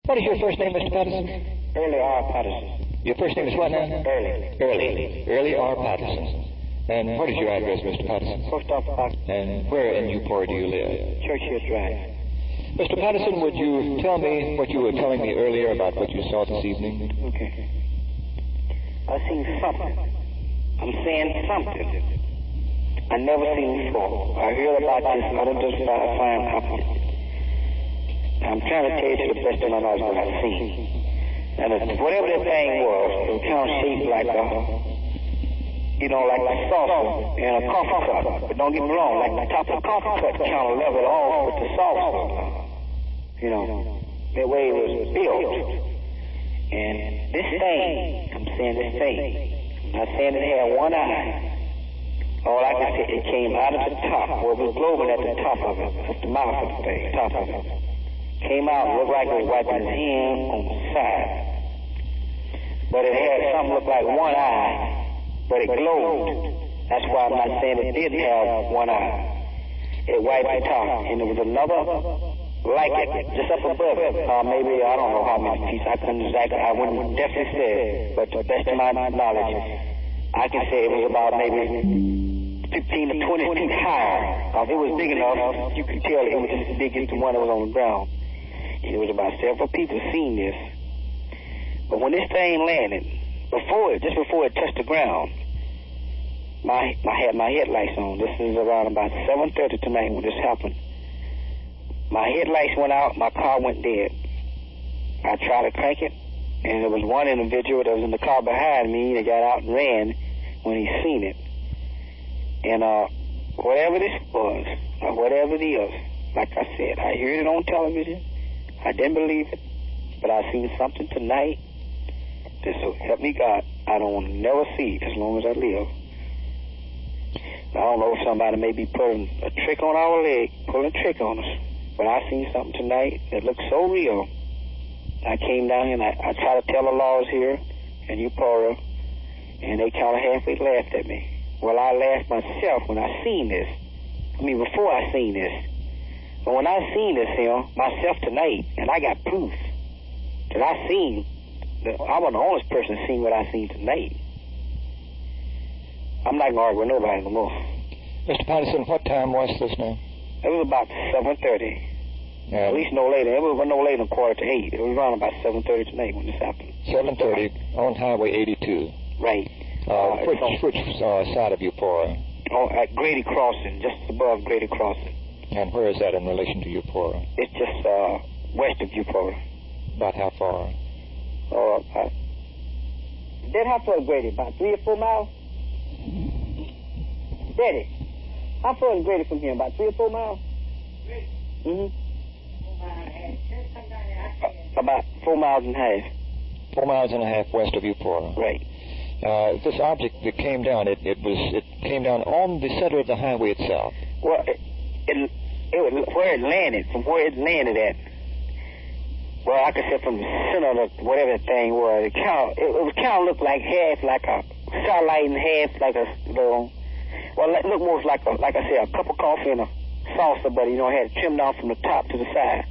What is your first name, Mr. Patterson? Earley Patterson. Your first name is what now? Earley. Earley Patterson. And what is your address, Mr. Patterson? Post office. And where in Euphora do you live? Churchill Drive. Mr. Patterson, would you tell me what you were telling me earlier about what you saw this evening? Okay. I seen something. I'm saying something I never seen before. I heard about this unidentified flying object. I'm trying to tell you to the best of my knowledge what I've seen. And whatever that thing was, it was kind of shaped like a, like a saucer in a coffee cup. But don't get me wrong, like the top of the coffee cup kind of leveled off with the saucer. The way it was built. And this thing, I'm saying this thing, I'm not saying it had one eye. All I can say, it came out of the top, where it was glowing at the top of it. That's the mouth of the thing, top of it. Came out, looked like it was wiping his hand on the side. But it had something look like one eye, but it glowed. That's why I'm not saying it did have one eye. It wiped the top, and there was another like it, just up above it. Maybe, I don't know how many feet. I couldn't exactly, I wouldn't definitely say it, but to the best of my knowledge, I can say it was about maybe 15 to 20 feet higher. It was big enough, you could tell it was as big as the one that was on the ground. It was about several people seen this. But when this thing landed, just before it touched the ground, I had my headlights on. This is around about 7:30 tonight when this happened. My headlights went out, my car went dead. I tried to crank it, and there was one individual that was in the car behind me that got out and ran when he seen it. And whatever this was, or whatever it is, like I said, I heard it on television. I didn't believe it, but I seen something tonight that, so help me God, I don't never see as long as I live. I don't know if somebody may be pulling a trick on our leg, pulling a trick on us, but I seen something tonight that looked so real. I came down here and I tried to tell the laws here in Euphora, and they kind of halfway laughed at me. Well, I laughed myself when I seen this. Before I seen this. But when I seen this here myself tonight, and I got proof that I seen, that I wasn't the only person seen what I seen tonight. I'm not going to argue with nobody no more. Mr. Patterson, what time was this now? It was about 7:30. At least no later. It was no later than 7:45. It was around about 7:30 tonight when this happened. 7:30 on Highway 82. Right. Which side of Euphora? At Grady Crossing, just above Grady Crossing. And where is that in relation to Euphora? It's just west of Euphora. About how far? Then how far is Grady? About 3 or 4 miles? Daddy, how far is Grady from here? About 3 or 4 miles? Mm-hmm. About 4 miles and a half. 4 miles and a half west of Euphora. Right. This object that came down, it came down on the center of the highway itself. Well, it where it landed, from where it landed at. Well, I could say from the center of whatever the thing was. It kind of looked like half like a satellite and half like a little. Well, it looked more like I said, a cup of coffee and a saucer, but it had it trimmed off from the top to the side.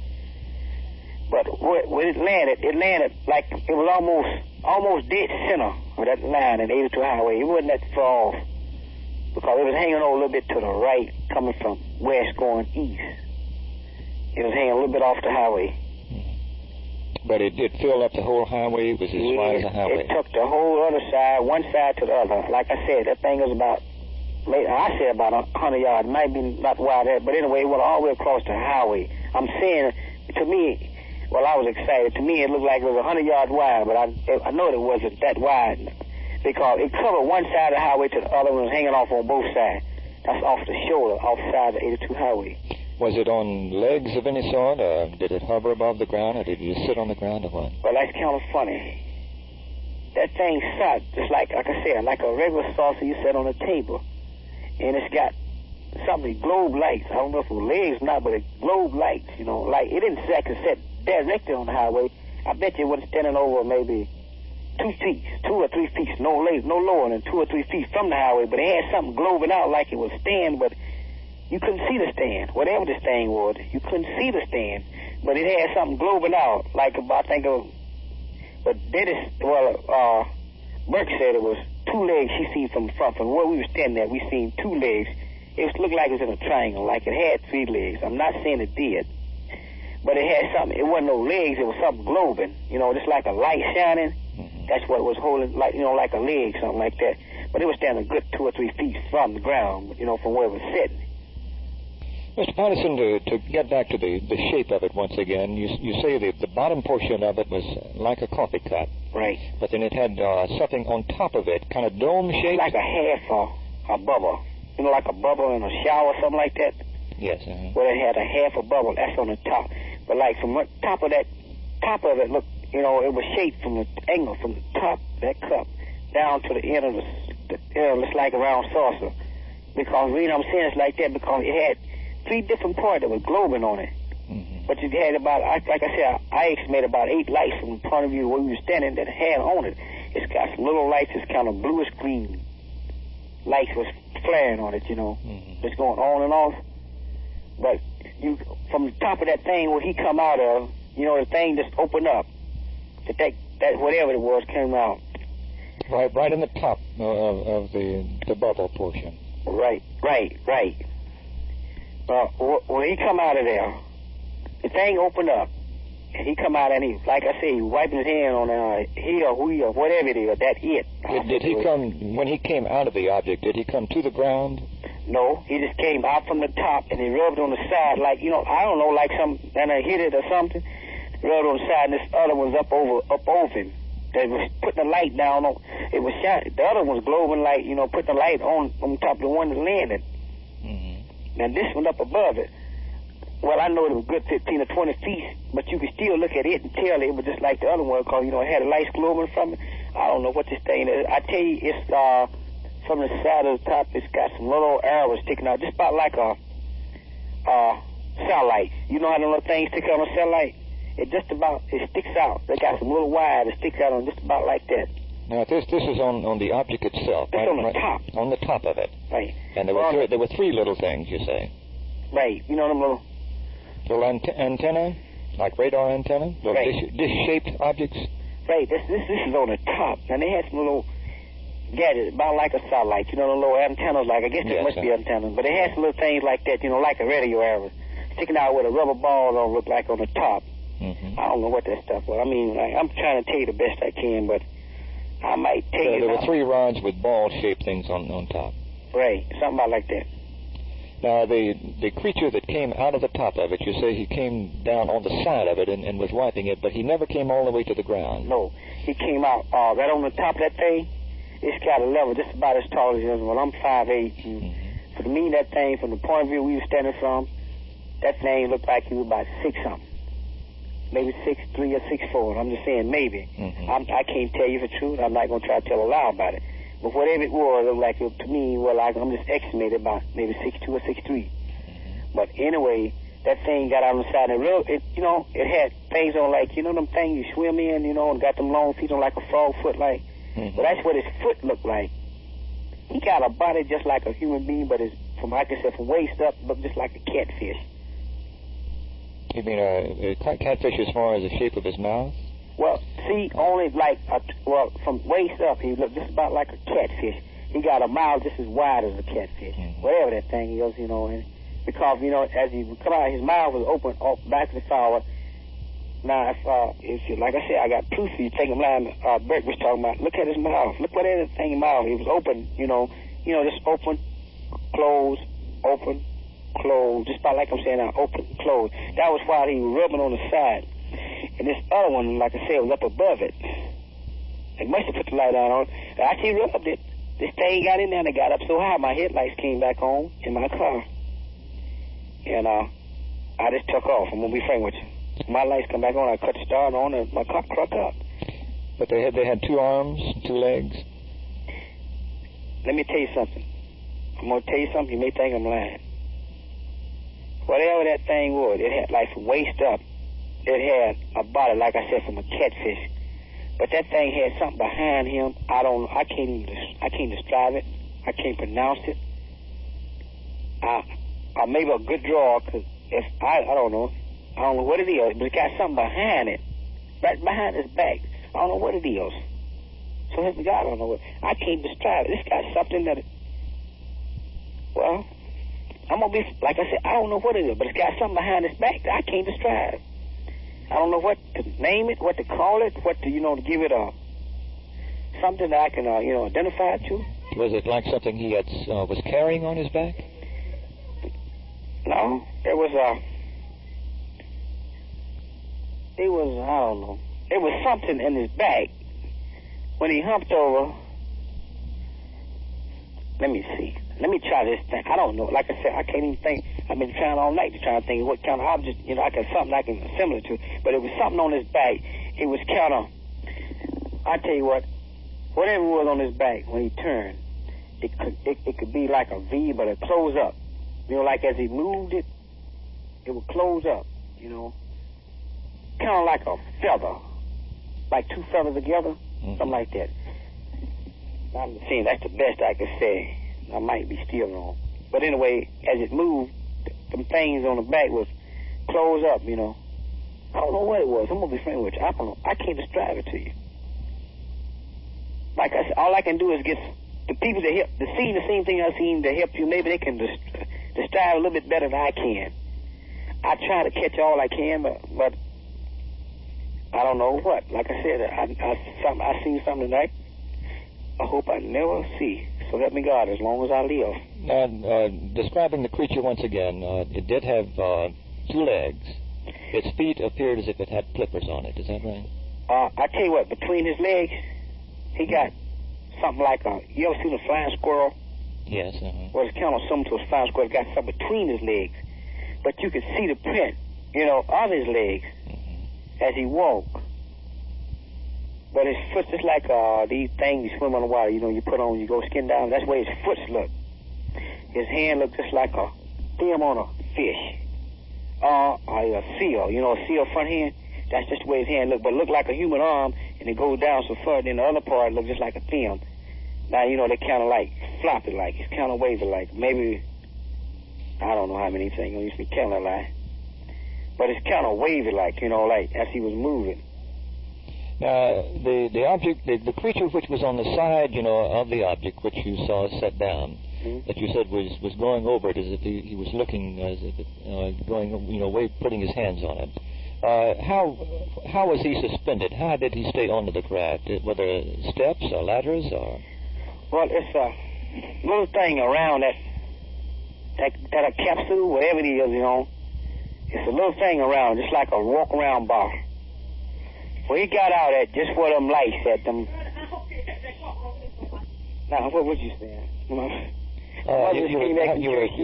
But when it landed like it was almost dead center of that line in 82 Highway. It wasn't that far off because it was hanging over a little bit to the right, coming from west going east. It was hanging a little bit off the highway. But it did fill up the whole highway. It was as wide as a highway. It took the whole other side, one side to the other. Like I said, that thing was about 100 yards. It might be not wide, but anyway, it went all the way across the highway. I'm saying, to me, well, I was excited. To me, it looked like it was 100 yards wide, but I know it wasn't that wide because it covered one side of the highway to the other one, was hanging off on both sides. That's off the shoulder, off the side of the 82 Highway. Was it on legs of any sort, or did it hover above the ground, or did it just sit on the ground, or what? Well, that's kind of funny. That thing sat just like I said, like a regular saucer you set on a table. And it's got something, globe lights. I don't know if it was legs or not, but it globe lights, like it didn't exactly set directly on the highway. I bet you it was standing over maybe 2 or 3 feet, no lower than 2 or 3 feet from the highway, but it had something globing out like it was stand, but you couldn't see the stand. Whatever the stand was, you couldn't see the stand, but it had something globing out, like about, I think of, but Dennis, Burke said it was 2 legs she seen from the front. From where we were standing at, we seen 2 legs. It looked like it was in a triangle, like it had 3 legs. I'm not saying it did, but it had something. It wasn't no legs. It was something globing, just like a light shining. That's what it was holding, like, like a leg, something like that. But it was standing a good 2 or 3 feet from the ground, from where it was sitting. Mr. Patterson, to get back to the shape of it once again, you say the bottom portion of it was like a coffee cup. Right. But then it had something on top of it, kind of dome-shaped? Like a half a bubble. Like a bubble in a shower or something like that. Yes. Well, it had a half a bubble. That's on the top. But like from the top of it, look, it was shaped from the angle from the top of that cup down to the end of it's like a round saucer. Because the reason I'm saying it's like that, because it had 3 different parts that was globing on it. But you had about, like I said, I estimated about 8 lights from the point of view where we were standing that had on it. It's got some little lights that's kind of bluish green. Lights was flaring on it, just going on and off. But from the top of that thing where he come out of, the thing just opened up. That whatever it was came out. Right in the top of the bubble portion. Right. When he come out of there, the thing opened up, and he come out and he, like I say, he wiping his hand on he or we or whatever it is, that it. Did he come, when he came out of the object, did he come to the ground? No, he just came out from the top and he rubbed on the side like, I don't know, like and I hit it or something, rubbed on the side, and this other one's up over him. They was putting the light down on, it was shining. The other one's glowing like, putting the light on top of the one that landed. Now this one up above it, well, I know it was a good 15 or 20 feet, but you could still look at it and tell it was just like the other one, because, it had a light glowing from it. I don't know what this thing is. I tell you, it's from the side of the top, it's got some little arrows sticking out, just about like a cell light. You know how the little things stick out on a cell light? It sticks out. They got some little wire that sticks out on just about like that. Now, this is on the object itself. It's on the top. On the top of it. Right. And there were 3 little things, you say? Right. Them little... Little antenna? Like radar antenna? Little dish-shaped objects? Right. This is on the top. And they had some little gadgets, about like a satellite. The little antennas, like, I guess there must be antennas. But they had some little things like that, like a radio arrow, sticking out with a rubber ball on, look like on the top. I don't know what that stuff was. I mean, I'm trying to tell you the best I can, but I might tell you. There were 3 rods with ball-shaped things on top. Right, something about like that. Now, the creature that came out of the top of it, you say he came down on the side of it and was wiping it, but he never came all the way to the ground. No, he came out right on the top of that thing. It's got a level just about as tall as yours. Well, I'm 5'8". For me, that thing, from the point of view we were standing from, that thing looked like he was about 6-something. Maybe 6'3" or 6'4". I'm just saying maybe. I can't tell you the truth. I'm not going to try to tell a lie about it. But whatever it was, it looked like to me, I'm just estimated about maybe 6'2" or 6'3". But anyway, that thing got out on the side and it had things on like, them things you swim in, and got them long feet on like a frog foot like. But that's what his foot looked like. He got a body just like a human being, but it's from waist up, looked just like a catfish. You mean a catfish as far as the shape of his mouth? Well, see, only like, from waist up, he looked just about like a catfish. He got a mouth just as wide as a catfish. Whatever that thing is, and because, as he would come out, his mouth was open off back to the forward. Now, if you, like I said, I got proof for you. Take him line, Bert was talking about, look at his mouth. Look what that thing mouth. It was open, just open, close, open, close. Just about like I'm saying now, open, close. That was while he was rubbing on the side. And this other one, like I said, was up above it. They must have put the light on. After he rubbed it, this thing got in there and it got up so high, my headlights came back on in my car. And I just took off. I'm going to be frank with you. My lights come back on, I cut the start on, and my car cracked up. But they had 2 arms, 2 legs? Let me tell you something. I'm going to tell you something. You may think I'm lying. Whatever that thing was, it had like from waist up. It had a body, like I said, from a catfish. But that thing had something behind him. I can't describe it. I can't pronounce it. I maybe a good draw, because if I don't know. I don't know what it is, but it got something behind it, right behind his back. I don't know what it is. So help me God, I don't know what. I can't describe it. It's got something that, well, I'm going to be, like I said, I don't know what it is, but it's got something behind his back that I can't describe. I don't know what to name it, what to call it, what to, to give it something that I can, identify it to. Was it like something he had was carrying on his back? No, it was I don't know. It was something in his back when he humped over. Let me see. Let me try this thing. I don't know. Like I said, I can't even think. I've been trying all night to try to think what kind of object, something I can assemble it to. But it was something on his back. It was kind of, I tell you what, whatever was on his back when he turned, it could be like a V, but it closed up. Like as he moved it, it would close up, Kind of like a feather, like two feathers together, something like that. I'm saying that's the best I could say. I might be still wrong. But anyway, as it moved, the things on the back was closed up, I don't know what it was. I'm going to be frank with you. I don't know. I can't describe it to you. Like I said, all I can do is get the people that help, to see the same thing I've seen to help you. Maybe they can describe a little bit better than I can. I try to catch all I can, but I don't know what. Like I said, I seen something tonight. I hope I never see. So help me God, as long as I live. Describing the creature once again, it did have 2 legs. Its feet appeared as if it had flippers on it. Is that right? I tell you what, between his legs, he got something like you ever seen a flying squirrel? Yes. Well, it's kind of similar to a flying squirrel. It got something between his legs. But you could see the print, of his legs as he walked. But his foot just like these things you swim on the water, you put on, you go skin down. That's the way his foot look. His hand looked just like a film on a fish. A seal, a seal front hand. That's just the way his hand looked. But it looked like a human arm, and it goes down so far, then the other part looked just like a film. Now, they kind of like floppy like. It's kind of wavy like. Maybe, I don't know how many things. You used to tell a lie. But it's kind of wavy like, like as he was moving. Now, the object, the creature which was on the side, of the object which you saw set down, that you said was going over it as if he was looking, as if it, going, putting his hands on it. How was he suspended? How did he stay onto the craft? Were there steps or ladders or? Well, it's a little thing around that a capsule, whatever it is, It's a little thing around, just like a walk-around bar. Well, he got out at just where them lights at them. Now, what was you saying? You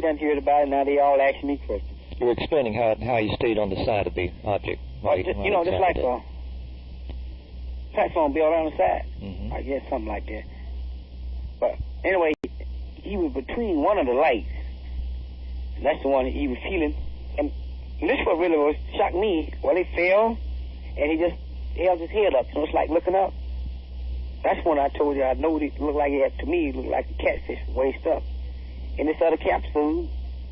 done heard about it, now they all asking me questions. You were explaining how he stayed on the side of the object. Just like a platform built on the side. I guess something like that. But anyway, he was between one of the lights. And that's the one he was feeling. And this what really was shocked me. Well, he fell, and he just held his head up. So it's like looking up. That's when I told you I know it looked like to me, it looked like a catfish waist up. And this other capsule,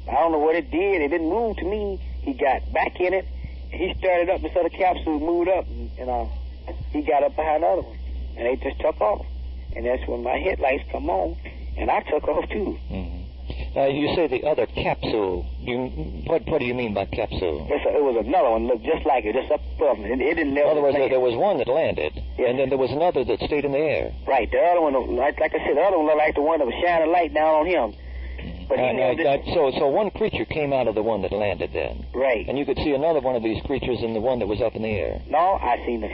I don't know what it did. It didn't move to me. He got back in it, and he started up. This other capsule moved up, and he got up behind the other one. And they just took off. And that's when my headlights come on, and I took off too. You say the other capsule. What do you mean by capsule? It was another one, looked just like it, just up above me. It didn't. In other words, there was one that landed, and then there was another that stayed in the air. Right. The other one, like I said, the other one looked like the one that was shining light down on him. But so one creature came out of the one that landed then. Right. And you could see another one of these creatures in the one that was up in the air. No, I seen the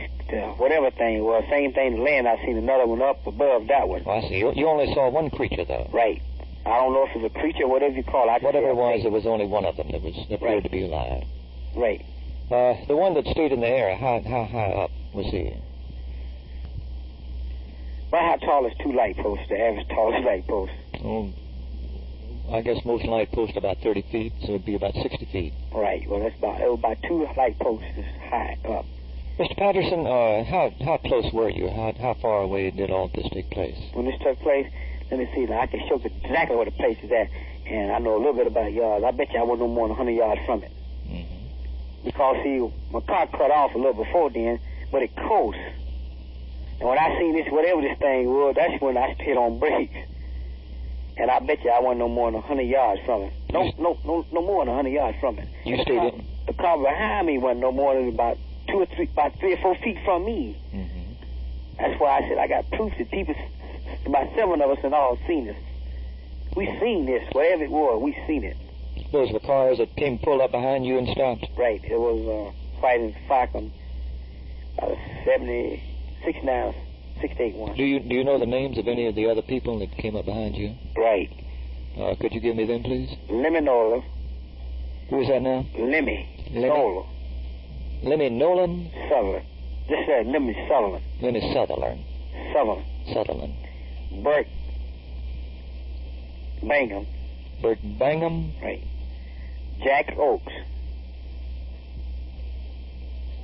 whatever thing it was, same thing that landed. I seen another one up above that one. I see. You only saw one creature though. Right. I don't know if it was a creature, whatever you call it. Whatever it was, there was only one of them that appeared to be alive. Right. The one that stayed in the air, how high up was he? Well, how tall is 2 light posts, the average tallest light post? I guess most light posts about 30 feet, so it'd be about 60 feet. Right. Well, it was about 2 light posts high up. Mr. Patterson, how close were you? How far away did all this take place? When this took place, let me see. Now, I can show you exactly where the place is at, and I know a little bit about yards. I bet you I wasn't no more than 100 yards from it. because, see, my car cut off a little before then, but it coast. And when I seen this, whatever this thing was, that's when I hit on brakes. And I bet you I wasn't no more than 100 yards from it. No more than 100 yards from it. You stayed in? The car behind me wasn't no more than about 3 or 4 feet from me. Mm-hmm. That's why I said I got proof that people, about 7 of us and all, seen this. We seen this, whatever it was, we seen it. Those were cars that came pulled up behind you and stopped? Right. It was fighting Falcon, 69, 681. Do you know the names of any of the other people that came up behind you? Right. Could you give me them, please? Lemmy Nolan. Who is that now? Lemmy Nolan. Lemmy Nolan? Sutherland. Just said Lemmy Sutherland. Lemmy Sutherland. Sutherland. Bert Bangham. Bert Bangham? Right. Jack Oakes.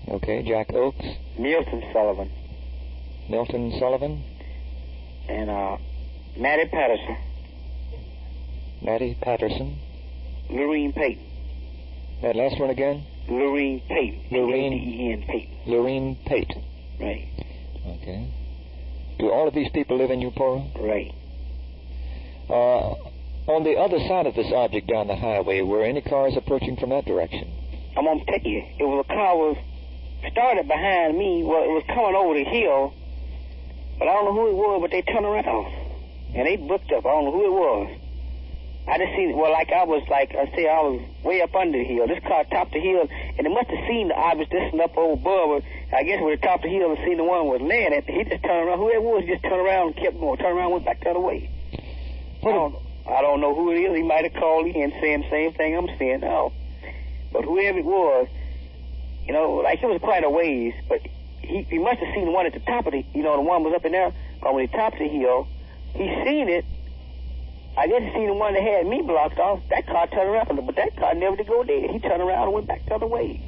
Okay, Jack Oakes. Milton Sullivan. And Matty Patterson. Lorene Payton. That last one again? Lorene Payton. Lorene Payton. Lorene Payton. Right. Okay. Do all of these people live in Euphora? Right. On the other side of this object down the highway, were any cars approaching from that direction? I'm going to tell you. It was a car was started behind me. Well, it was coming over the hill, but I don't know who it was, but they turned around. And they booked up. I don't know who it was. I just seen, well, like I was way up under the hill. This car topped the hill, and it must have seen the object just up over above. I guess when it topped the hill and seen the one was laying at, he just turned around. Whoever it was just turned around and kept going. Turned around and went back the other way. I don't know who it is. He might have called in saying the same thing I'm saying now. But whoever it was, you know, like it was quite a ways, but he must have seen the one at the top of the, you know, the one was up in there. But when he topped the hill, he seen it. I guess he seen the one that had me blocked off. That car turned around, but that car never did go there. He turned around and went back the other way.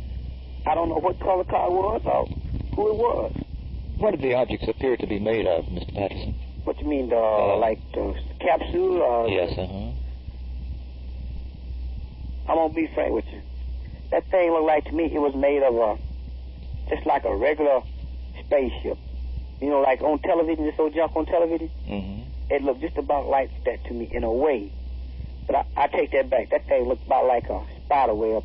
I don't know what color car it was or who it was. What did the objects appear to be made of, Mr. Patterson? What you mean, like the capsule? Yes, I'm going to be frank with you. That thing looked like to me it was made of just like a regular spaceship. You know, like on television, this old junk on television? Mm-hmm. It looked just about like that to me in a way. But I take that back. That thing looked about like a spider web.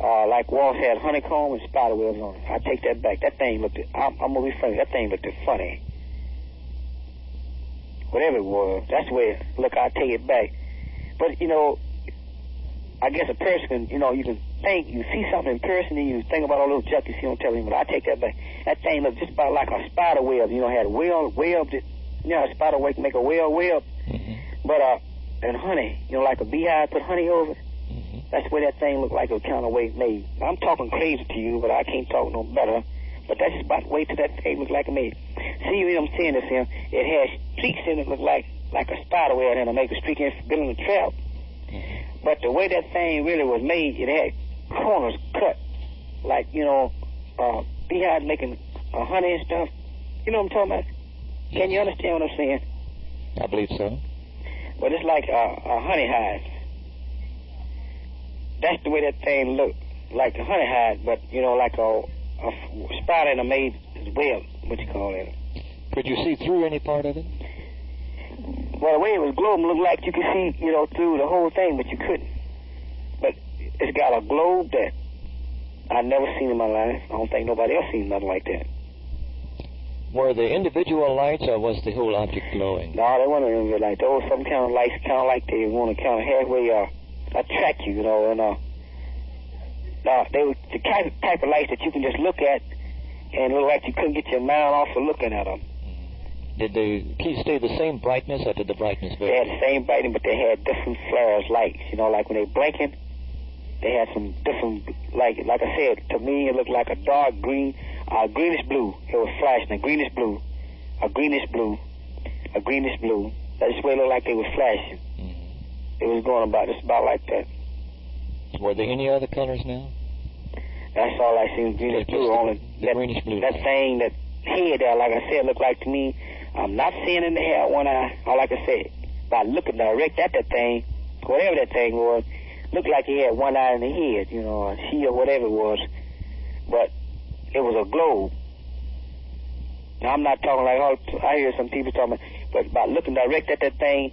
Like walls had honeycomb and spider webs on it. I take that back. That thing looked, I'm going to be frank, that thing looked funny. Whatever it was, that's the way it look. I take it back. But, you know, I guess a person, you know, you can think, you see something in person and you think about all those junk you see on television, but I take that back. That thing looked just about like a spider web, you know, had webbed it. You know, a spider web can make a web. Mm-hmm. But, and honey, you know, like a beehive put honey over it. Mm-hmm. That's the way that thing looked like it was kind of way made. I'm talking crazy to you, but I can't talk no better. But that's just about the way to that thing looked like it made. See, what I'm saying this here, it has streaks in it, look like a spider web, and it make a streak in building a trap. Mm-hmm. But the way that thing really was made, it had corners cut, like, you know, beehive making honey and stuff. You know what I'm talking about? Can you understand what I'm saying? I believe so. But it's like a honey hive. That's the way that thing looked, like a honey hive, but, you know, like a spider in a made web, what you call it. Could you see through any part of it? Well, the way it was glowing looked like you could see, you know, through the whole thing, but you couldn't. But it's got a globe that I've never seen in my life. I don't think nobody else seen nothing like that. Were the individual lights, or was the whole object glowing? No, they weren't individual lights. There was some kind of lights, kind of like they want to kind of halfway attract you, you know, and they were the type of lights that you can just look at and look like you couldn't get your mind off of looking at them. Did the keys stay the same brightness, or did the brightness vary? They had the same brightness, but they had different flares lights. You know, like when they blinking, they had some different, like I said, to me it looked like a dark green, greenish blue. It was flashing, a greenish blue, a greenish blue, a greenish blue. That's the way it looked like they were flashing. Mm-hmm. It was going about, just about like that. Were there any other colors now? That's all I seen, greenish blue. Only the greenish blue. That thing, that head there, like I said, looked like to me, I'm not seeing in the hair one eye. All like I said, by looking direct at that thing, whatever that thing was, looked like he had one eye in the head, you know, a she or whatever it was. But it was a globe. Now, I'm not talking like, I hear some people talking, but by looking direct at that thing,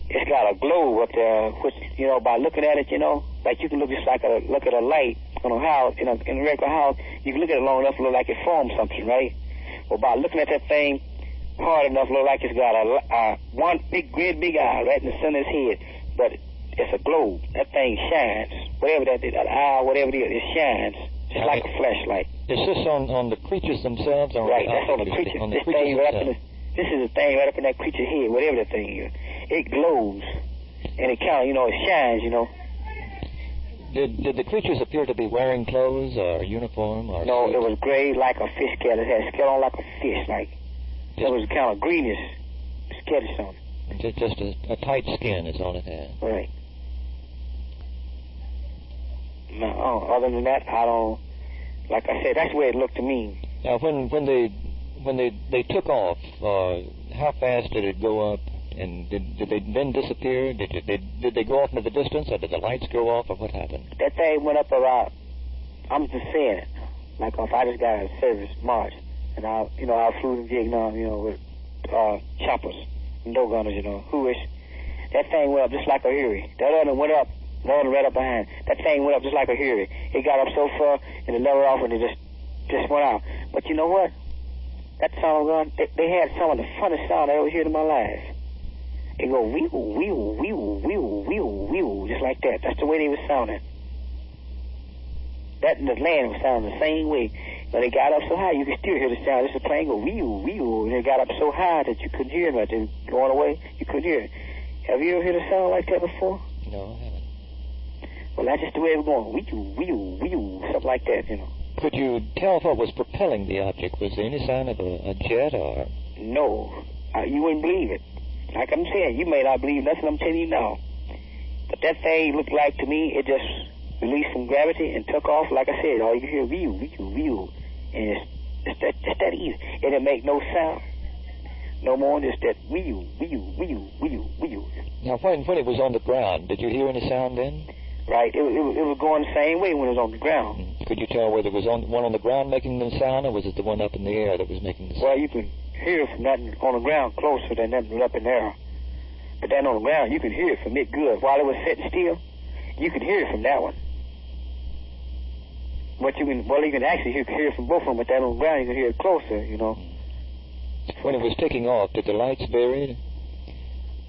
it's got a globe up there, which, you know, by looking at it, you know, like you can look just like look at a light on a house, in a regular house, you can look at it long enough to look like it formed something, right? Well, by looking at that thing hard enough, look like it's got one great big eye right in the center of his head, but it's a globe. That thing shines. Whatever that eye, whatever it is, it shines. It's like a flashlight. Is this on the creatures themselves? Or right, that's on the creature. On the creatures themselves. This is the thing right up in that creature's head, whatever that thing is. It glows, and it kind of, you know, it shines, you know. Did the creatures appear to be wearing clothes or uniform? Or no, suit? It was gray like a fish scale. It had scale on like a fish, like. It was kind of greenish, skettish on it. Just a tight skin is all it had. Right. No, other than that, I don't. Like I said, that's the way it looked to me. Now, when they took off, how fast did it go up? And did they then disappear? Did they go off into the distance, or did the lights go off, or what happened? That thing went up about. I'm just saying it. Like if I just got a service march, and I flew in Vietnam, you know, with choppers and dough gunners, you know, whoish. That thing went up just like a Huey. That other went up. The other right up behind. That thing went up just like a Huey. It got up so far, and it leveled off, and it just went out. But you know what? That sound gun, they had some of the funniest sound I ever heard in my life. It go wee wee wee wee wee wee just like that. That's the way they was sounding. That and the land was sounding the same way. When it got up so high, you could still hear the sound. This the plane go wee wee, and it got up so high that you couldn't hear it. But then going away, you couldn't hear it. Have you ever heard a sound like that before? No, I haven't. Well, that's just the way it was going. Wee-oo, something like that, you know. Could you tell what was propelling the object? Was there any sign of a jet or? No. You wouldn't believe it. Like I'm saying, you may not believe nothing I'm telling you now. But that thing looked like to me, it just released some gravity and took off. Like I said, all you can hear, wee-oo. And it's that easy. It didn't make no sound. No more than just that wee-oo. Now, when it was on the ground, did you hear any sound then? Right, it was going the same way when it was on the ground. Could you tell whether it was one on the ground making the sound, or was it the one up in the air that was making the sound? Well, you can hear from that on the ground closer than that up in the air. But that on the ground, you could hear it from it good. While it was sitting still, you could hear it from that one. But you can actually hear it from both of them, but that on the ground, you can hear it closer, you know. When it was taking off, did the lights vary?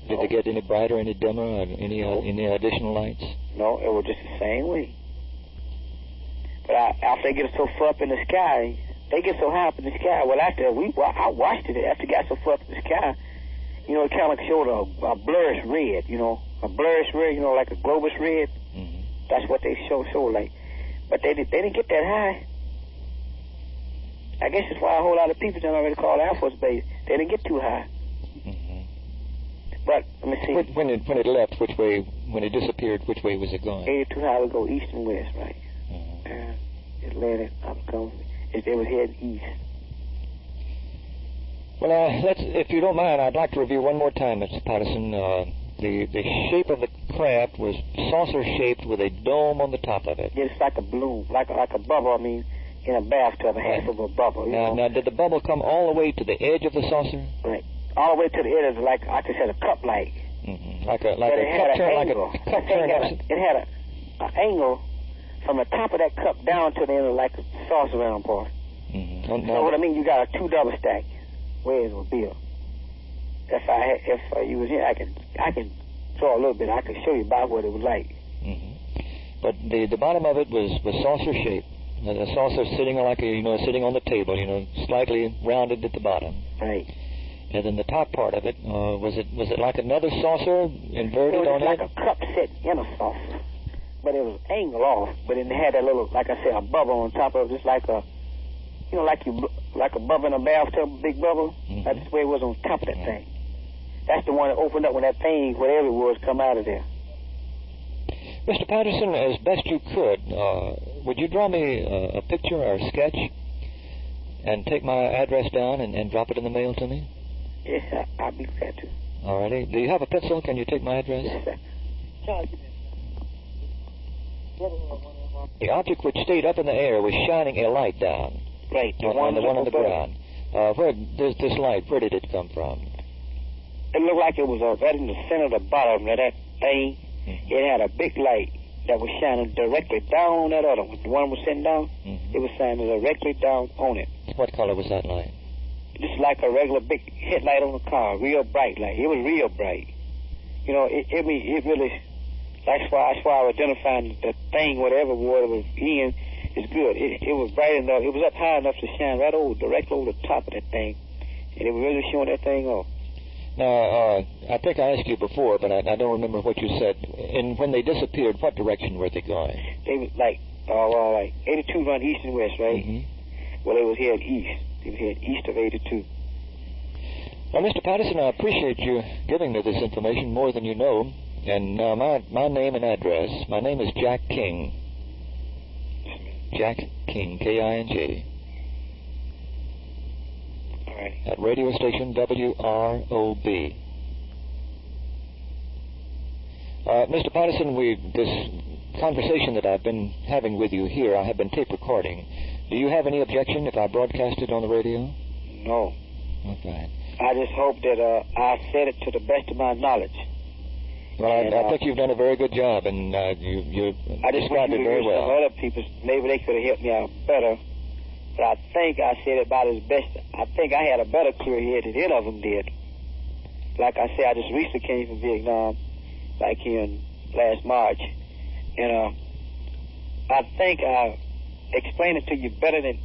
Did they get any brighter, any dimmer, or any additional lights? No, it was just the same way. But after they get so far up in the sky, they get so high up in the sky. Well, I watched it after it got so far up in the sky. You know, it kind of showed a blurrish red. You know, a blurrish red. You know, like a globus red. Mm-hmm. That's what they showed like. But they didn't get that high. I guess that's why a whole lot of people don't already call Air Force Base. They didn't get too high. But let me see. When it left, which way? When it disappeared, which way was it going? 82 high would go east and west, right? It landed up it was heading east. Well, if you don't mind, I'd like to review one more time, Mr. Patterson. The shape of the craft was saucer-shaped with a dome on the top of it. Yeah, it's like a balloon, like a bubble. I mean, in a bathtub, half of a bubble. Now, did the bubble come all the way to the edge of the saucer? Right. All the way to the edge, like I could say, a cup-like. Mm-hmm. Like a cup turn. It had an angle from the top of that cup down to the end of like a saucer round part. Mm-hmm. So what I mean, you got a 2 double stack. Where's the bill? If you was here, I can draw a little bit. I can show you about what it was like. Mm-hmm. But the bottom of it was saucer shaped. The saucer sitting sitting on the table, slightly rounded at the bottom. Right. And then the top part of it, was it like another saucer inverted on it? It was like a cup set in a saucer, but it was angled off. But it had that little, like I said, a bubble on top of it, just like a, like a bubble in a bathtub, big bubble. Mm-hmm. That's the way it was on top of that thing. That's the one that opened up when that thing, whatever it was, come out of there. Mr. Patterson, as best you could, would you draw me a picture or a sketch and take my address down and drop it in the mail to me? Yes, I'll be glad to. All righty. Do you have a pencil? Can you take my address? Yes, sir. The object which stayed up in the air was shining a light down. Right. The one on the ground. Where does this light, where did it come from? It looked like it was right in the center of the bottom of that thing. It had a big light that was shining directly down on that other one. The one was sitting down, it was shining directly down on it. What color was that light? Just like a regular big headlight on a car, real bright light. It was real bright. You know, it really, that's why I was identifying the thing, whatever word it was in, is good. It was bright enough, it was up high enough to shine right directly over the top of that thing. And it was really showing that thing off. Now, I think I asked you before, but I don't remember what you said. And when they disappeared, what direction were they going? They was like 82 run east and west, right? Well, they was headed east. They was headed east of 82. Well, Mr. Patterson, I appreciate you giving me this information more than you know. And my name and address, my name is Jack King. Jack King, K-I-N-G. At radio station WROB. Mr. Patterson, this conversation that I've been having with you here, I have been tape recording. Do you have any objection if I broadcast it on the radio? No. Okay. I just hope that I said it to the best of my knowledge. Well, I think you've done a very good job, and you described it very well. Some other people, maybe they could have helped me out better. But I think I said it about as best. I think I had a better clear head than any of them did. Like I said, I just recently came from Vietnam, like in last March. And I think I explained it to you better than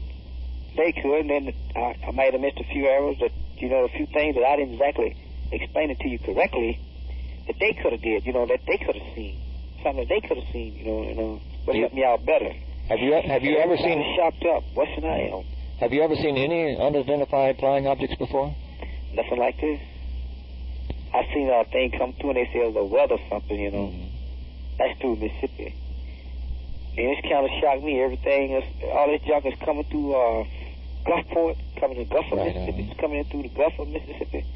they could. And then I might have missed a few errors, that, you know, a few things that I didn't exactly explain it to you correctly that they could have did, you know, that they could have seen. Something that they could have seen, you know, would help me out better. Have you ever seen? Shocked up. What's the name? Have you ever seen any unidentified flying objects before? Nothing like this. I seen a thing come through and they say it was a weather something, you know. That's through Mississippi. And it's kind of shocked me. Everything, all this junk is coming through Gulfport, coming to the Gulf of Mississippi. It's coming in through the Gulf of Mississippi.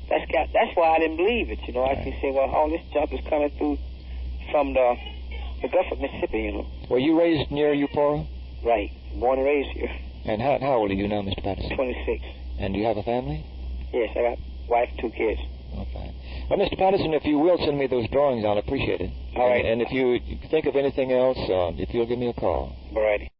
That's why I didn't believe it, you know. I can say, well, all this junk is coming through from the Gulf of Mississippi, you know. Were you raised near Euphora? Right. Born and raised here. And how old are you now, Mr. Patterson? 26. And do you have a family? Yes, I got a wife and 2 kids. Okay. Well, Mr. Patterson, if you will send me those drawings, I'll appreciate it. All right. And if you think of anything else, if you'll give me a call. All righty.